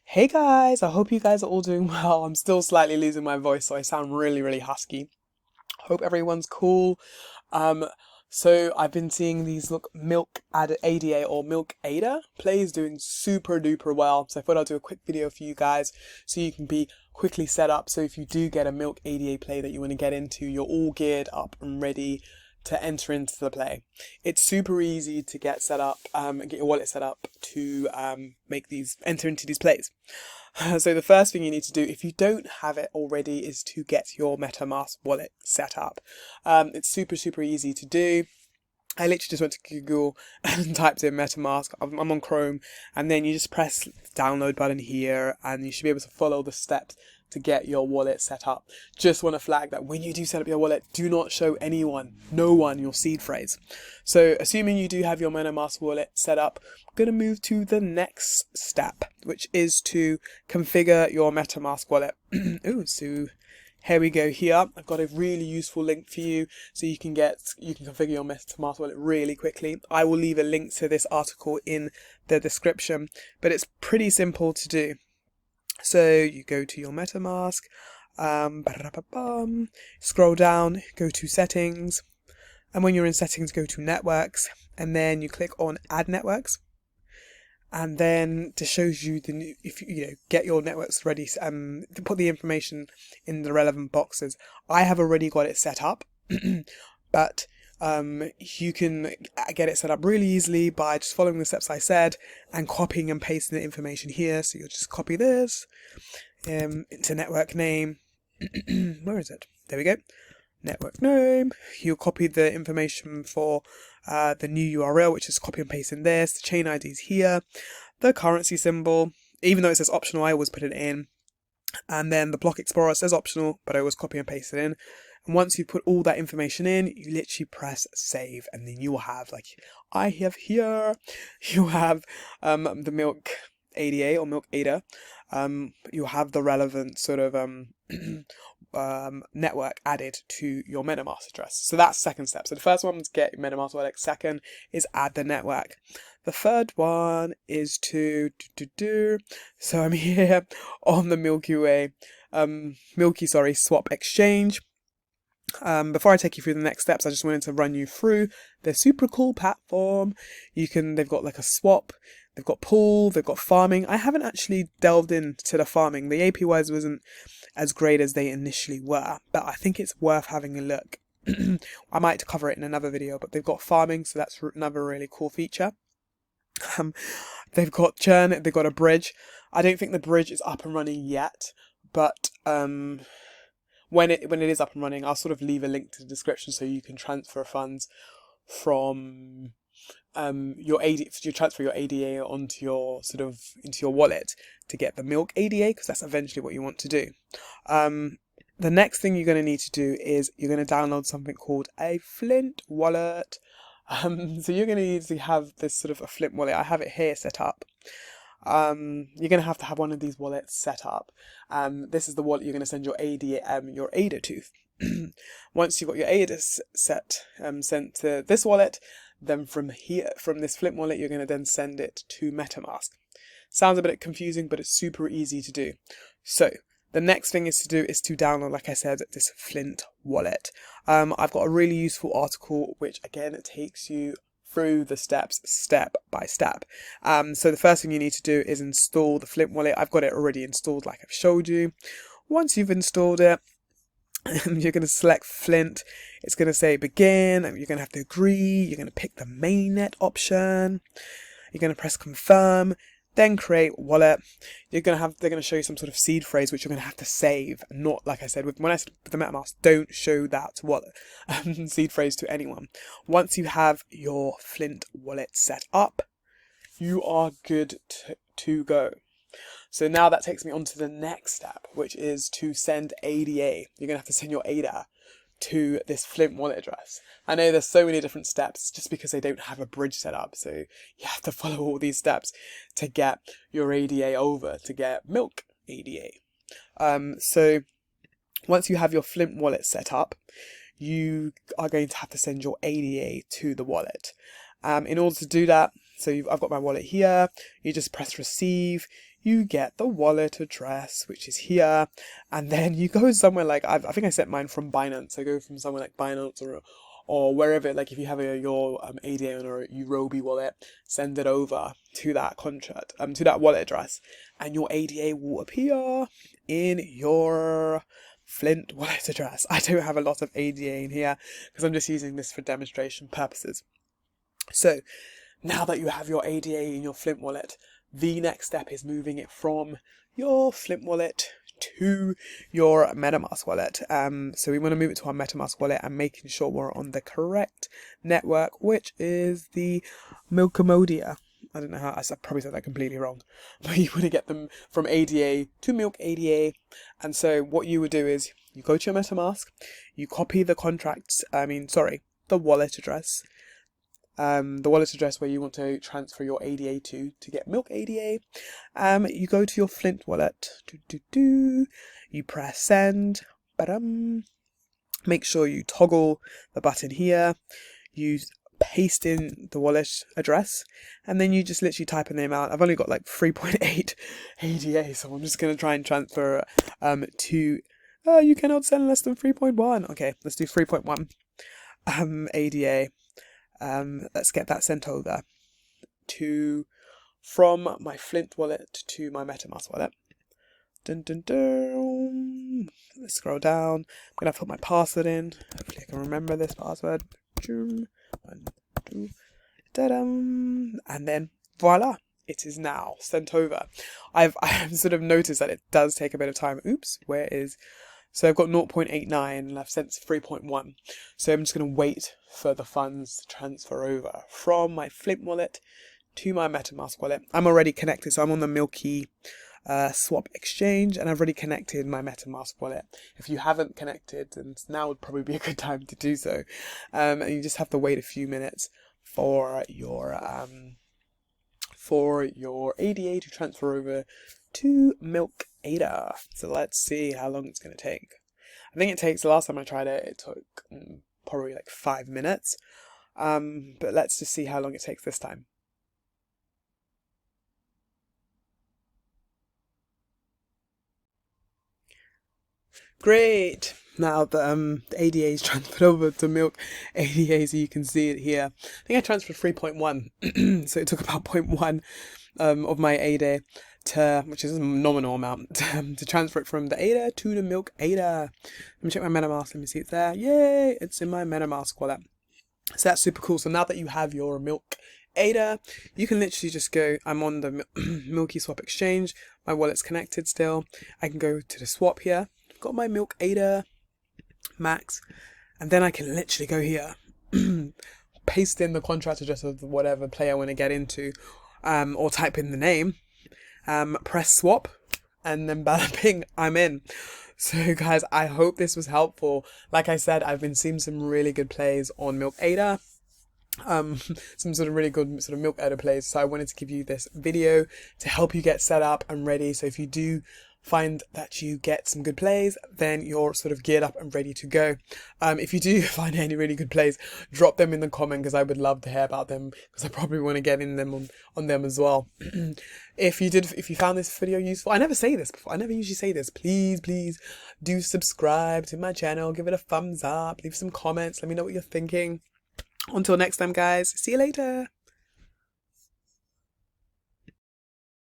Hey guys, I hope you guys are all doing well. I'm still slightly losing my voice, so I sound really husky. Hope everyone's cool. Um, so I've been seeing these MilkADA ADA or MilkADA plays doing super duper well. So I thought I'd do a quick video for you guys so you can be quickly set up. So if you do get a MilkADA play that you want to get into, you're all geared up and ready to enter into the play. It's super easy to get set up, get your wallet set up to enter into these plays. So the first thing you need to do, if you don't have it already, is to get your MetaMask wallet set up. It's super easy to do. I literally just went to Google and typed in MetaMask. I'm on Chrome, and then you just press the download button here, and you should be able to follow the steps to get your wallet set up. Just want to flag that when you do set up your wallet, do not show no one, your seed phrase. So assuming you do have your MetaMask wallet set up, I'm going to move to the next step, which is to configure your MetaMask wallet. So here we go here. I've got a really useful link for you so you can configure your MetaMask wallet really quickly. I will leave a link to this article in the description, but it's pretty simple to do. So you go to your MetaMask, scroll down, go to settings, and when you're in settings, go to networks, and then you click on add networks. And then this shows you if you get your networks ready, put the information in the relevant boxes. I have already got it set up, but you can get it set up really easily by just following the steps I said and copying and pasting the information here. So you'll just copy this into network name. Where is it? There we go. Network name. You'll copy the information for the new URL, which is copy and paste in this. The chain ID is here. The currency symbol, even though it says optional, I always put it in. And then the block explorer says optional, but I always copy and paste it in. And once you put all that information in, you literally press save, and then you will have, like I have here, you have the MilkADA or MilkADA. You'll have the relevant sort of network added to your MetaMask address. So that's the second step. So the first one is get your MetaMask wallet. Second is add the network. The third one is so I'm here on the swap exchange. Before I take you through the next steps, I just wanted to run you through their super cool platform. They've got like a swap, they've got pool, they've got farming. I haven't actually delved into the farming. The APYs wasn't as great as they initially were, but I think it's worth having a look. I might cover it in another video, but they've got farming, so that's another really cool feature. They've got churn, they've got a bridge. I don't think the bridge is up and running yet, but when it is up and running, I'll sort of leave a link to the description so you can transfer funds from you transfer your ADA onto into your wallet to get the MilkADA, because that's eventually what you want to do. The next thing you're going to need to do is you're going to download something called a Flint wallet. So you're going to need to have this sort of a Flint wallet. I have it here set up. You're going to have one of these wallets set up. This is the wallet you're going to send your ADA to. Once you've got your ADA sent to this wallet, then from this Flint wallet, you're going to then send it to MetaMask. Sounds a bit confusing, but it's super easy to do. So the next thing is to download, like I said, this Flint wallet. I've got a really useful article, which again, it takes you through the steps step by step. So the first thing you need to do is install the Flint wallet. I've got it already installed, like I've showed you. Once you've installed it, you're going to select Flint. It's going to say begin, and you're going to have to agree. You're going to pick the mainnet option. You're going to press confirm, then create wallet. They're going to show you some sort of seed phrase which you're going to have to save. Not, like I said, with the MetaMask, don't show that wallet seed phrase to anyone. Once you have your Flint wallet set up, you are good to go. So now that takes me on to the next step, which is to send ADA. You're going to have to send your ADA to this Flint wallet address. I know there's so many different steps just because they don't have a bridge set up. So you have to follow all these steps to get your ADA over, to get MilkADA. So once you have your Flint wallet set up, you are going to have to send your ADA to the wallet. In order to do that, I've got my wallet here. You just press receive. you get the wallet address, which is here, and then you go somewhere like, I think I set mine from Binance. I go from somewhere like Binance or wherever, like if you have your ADA on a Eurobi wallet, send it over to that contract, to that wallet address, and your ADA will appear in your Flint wallet address. I don't have a lot of ADA in here because I'm just using this for demonstration purposes. So now that you have your ADA in your Flint wallet, the next step is moving it from your Flint wallet to your MetaMask wallet. So we want to move it to our MetaMask wallet and making sure we're on the correct network, which is the Milkomeda. I don't know how, I probably said that completely wrong, but you want to get them from ADA to MilkADA. And so what you would do is you go to your MetaMask, you copy the the wallet address. The wallet address where you want to transfer your ADA to get MilkADA. You go to your Flint wallet. You press send. Make sure you toggle the button here. You paste in the wallet address, and then you just literally type in the amount. I've only got like 3.8 ADA, so I'm just going to try and transfer to. You cannot send less than 3.1. Okay, let's do 3.1 ADA. Let's get that sent over from my Flint wallet to my MetaMask wallet. Let's scroll down. I'm gonna have to put my password in. Hopefully I can remember this password. 1, 2, and then voila, it is now sent over. I've sort of noticed that it does take a bit of time. Oops, so I've got 0.89 and I've sent 3.1. So I'm just going to wait for the funds to transfer over from my Flint wallet to my MetaMask wallet. I'm already connected, so I'm on the Milkyswap exchange, and I've already connected my MetaMask wallet. If you haven't connected, then now would probably be a good time to do so. And you just have to wait a few minutes for your ADA to transfer over to MilkADA. So let's see how long it's going to take. I think the last time I tried it, it took probably like 5 minutes. But let's just see how long it takes this time. Great! Now the ADA is transferred over to MilkADA, so you can see it here. I think I transferred 3.1, so it took about 0.1 of my ADA which is a nominal amount, to transfer it from the ADA to the MilkADA. Let me check my MetaMask. Let me see it's there. Yay! It's in my MetaMask wallet. So that's super cool. So now that you have your MilkADA, you can literally just go. I'm on the MilkySwap exchange. My wallet's connected still. I can go to the swap here. I've got my MilkADA Max, and then I can literally go here, paste in the contract address of whatever play I want to get into, or type in the name, press swap, and then bada bing, I'm in. So guys, I hope this was helpful. Like I said, I've been seeing some really good plays on MilkADA. Some sort of really good sort of MilkADA plays. So I wanted to give you this video to help you get set up and ready. So if you do find that you get some good plays, then you're sort of geared up and ready to go. If you do find any really good plays, drop them in the comment, because I would love to hear about them, because I probably want to get in them on them as well. If you found this video useful, I never say this before, I never usually say this, please do subscribe to my channel, give it a thumbs up, leave some comments, let me know what you're thinking. Until next time guys, see you later.